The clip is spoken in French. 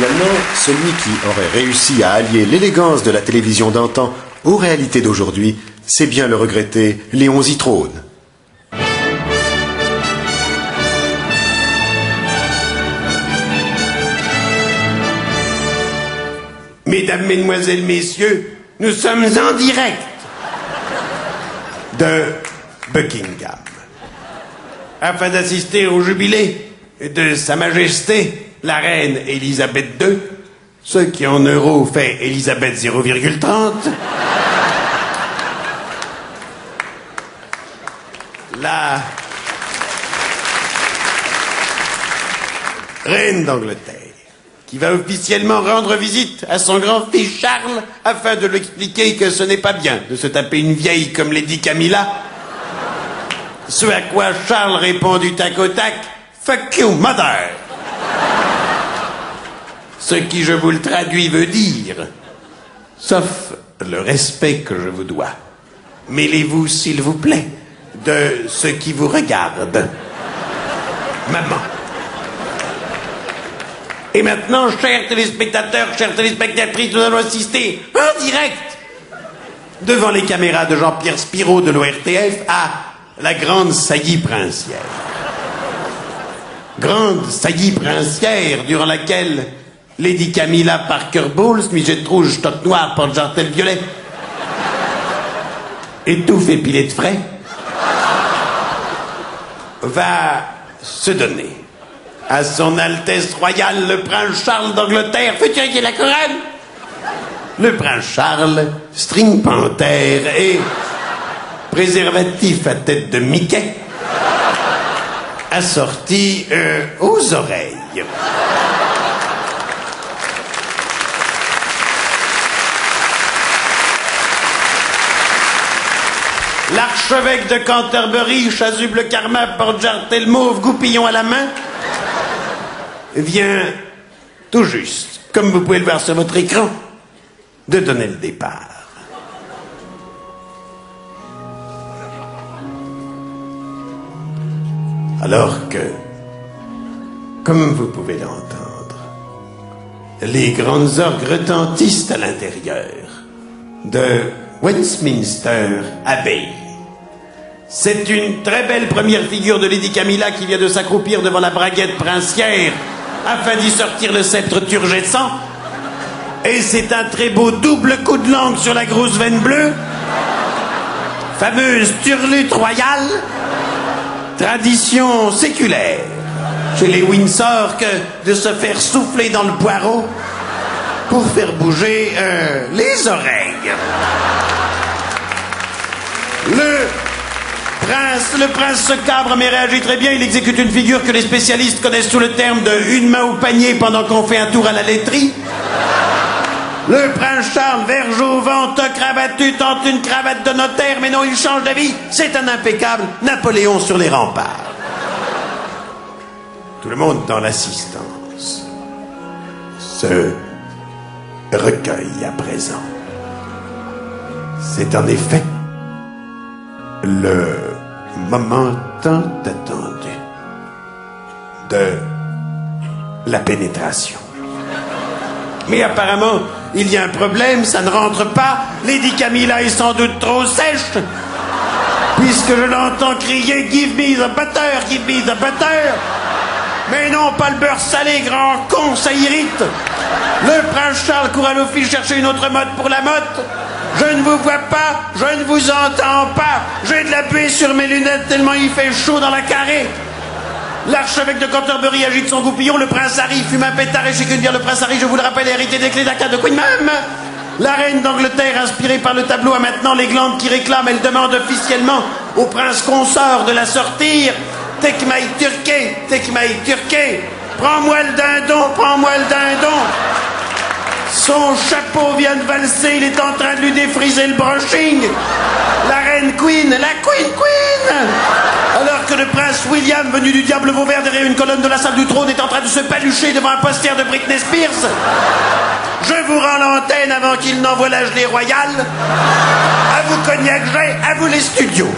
Finalement, celui qui aurait réussi à allier l'élégance de la télévision d'antan aux réalités d'aujourd'hui, c'est bien le regretté Léon Zitrone. Mesdames, Mesdemoiselles, Messieurs, nous sommes en direct de Buckingham afin d'assister au jubilé de Sa Majesté la Reine Élisabeth II, ce qui en euros fait Élisabeth 0,30. La Reine d'Angleterre, qui va officiellement rendre visite à son grand-fils Charles afin de lui expliquer que ce n'est pas bien de se taper une vieille comme Lady Camilla. Ce à quoi Charles répond du tac au tac, « Fuck you, mother !» Ce qui, je vous le traduis, veut dire « Sauf le respect que je vous dois, mêlez-vous, s'il vous plaît, de ce qui vous regarde. Maman. » Et maintenant, chers téléspectateurs, chères téléspectatrices, nous allons assister en direct devant les caméras de Jean-Pierre Spiro de l'ORTF à la grande saillie princière. Grande saillie princière durant laquelle Lady Camilla Parker Bowles, nuisette rouge, toque noire, porte-jartel violet, étouffe épilée de frais, va se donner à son Altesse Royale le Prince Charles d'Angleterre, futur héritier de la couronne. Le Prince Charles, string panthère et préservatif à tête de Mickey, assorti aux oreilles. L'archevêque de Canterbury, chasuble karma, porte-jartel mauve, goupillon à la main, vient tout juste, comme vous pouvez le voir sur votre écran, de donner le départ. Alors que, comme vous pouvez l'entendre, les grandes orgues retentissent à l'intérieur de Westminster Abbey. C'est une très belle première figure de Lady Camilla qui vient de s'accroupir devant la braguette princière afin d'y sortir le sceptre turgescent. Et c'est un très beau double coup de langue sur la grosse veine bleue. Fameuse turlute royale. Tradition séculaire chez les Windsor que de se faire souffler dans le poireau pour faire bouger les oreilles. Le prince se cabre mais réagit très bien. Il exécute une figure que les spécialistes connaissent sous le terme de une main au panier pendant qu'on fait un tour à la laiterie. Le prince Charles, verge au vent, toque rabattu, tente une cravate de notaire, mais non, il change d'avis. C'est un impeccable Napoléon sur les remparts. Tout le monde dans l'assistance se recueille à présent. C'est en effet le moment tant attendu de la pénétration. Mais apparemment, il y a un problème, ça ne rentre pas. Lady Camilla est sans doute trop sèche, puisque je l'entends crier « Give me the butter, give me the butter !» Mais non, pas le beurre salé, grand con, ça irrite. Le prince Charles court à l'office chercher une autre motte pour la motte. Je ne vous vois pas, je ne vous entends pas. J'ai de la buée sur mes lunettes tellement il fait chaud dans la carrée. L'archevêque de Canterbury agite son goupillon, le prince Harry fume un pétard et chez une bière. Le prince Harry, je vous le rappelle, est hérité des clés d'Aka de Queen Mum. La reine d'Angleterre, inspirée par le tableau, a maintenant les glandes qui réclament. Elle demande officiellement au prince consort de la sortir. Take my turkey, take my turkey. Prends-moi le dindon, prends-moi le dindon. Son chapeau vient de valser, il est en train de lui défriser le brushing. La reine Queen, la Queen. Alors que le prince William, venu du diable Vauvert derrière une colonne de la salle du trône, est en train de se palucher devant un poster de Britney Spears. Je vous rends l'antenne avant qu'il n'envoie la gelée royale. À vous Cognac J, à vous les studios.